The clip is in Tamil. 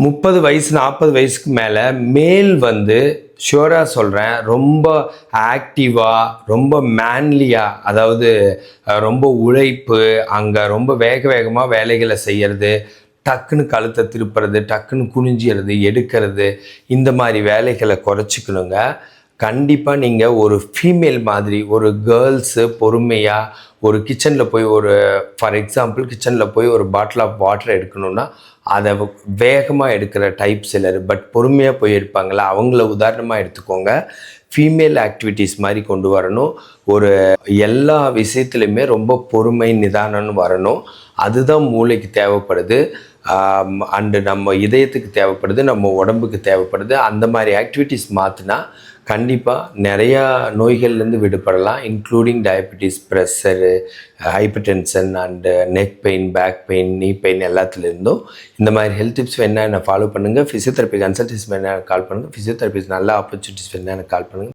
30 வயசு 40 வயசுக்கு மேலே மேல் வந்து ஷுவராக சொல்கிறேன், ரொம்ப ஆக்டிவாக, ரொம்ப மேன்லியாக, அதாவது ரொம்ப உழைப்பு, அங்கே ரொம்ப வேகமாக வேலைகளை செய்கிறது, டக்குன்னு கழுத்தை திருப்புறது, டக்குன்னு குனிஞ்சிறது, எடுக்கிறது, இந்த மாதிரி வேலைகளை குறைச்சிக்கணுங்க. கண்டிப்பாக நீங்கள் ஒரு ஃபீமேல் மாதிரி, ஒரு கேர்ள்ஸு பொறுமையாக ஒரு கிச்சனில் போய் ஃபார் எக்ஸாம்பிள் கிச்சனில் போய் ஒரு பாட்டில் ஆஃப் வாட்டர் எடுக்கணுன்னா அதை வேகமாக எடுக்கிற டைப் சிலர், பட் பொறுமையாக போய் எடுப்பாங்களா, அவங்கள உதாரணமாக எடுத்துக்கோங்க. ஃபீமேல் ஆக்டிவிட்டீஸ் மாதிரி கொண்டு வரணும். எல்லா விஷயத்துலையுமே ரொம்ப பொறுமை நிதானம்னு வரணும். அதுதான் மூளைக்கு தேவைப்படுது, அண்டு நம்ம இதயத்துக்கு தேவைப்படுது, நம்ம உடம்புக்கு தேவைப்படுது. அந்த மாதிரி ஆக்டிவிட்டீஸ் மாற்றினா கண்டிப்பாக நிறையா நோய்கள்லேருந்து விடுபடலாம், including diabetes, pressure, hypertension and neck pain, back pain, knee pain எல்லாத்துலேருந்தும். இந்த மாதிரி ஹெல்த் டிப்ஸ் வேணால் என்னை ஃபாலோ பண்ணுங்கள். ஃபிசியோதெரப்பி கன்சல்டேஷன் வேணால் கால் பண்ணுங்கள். ஃபிசியோதெரபிஸ் நல்ல ஆப்பர்ச்சுனிட்டிஸ் வேணால் எனக்கு கால் பண்ணுங்கள்.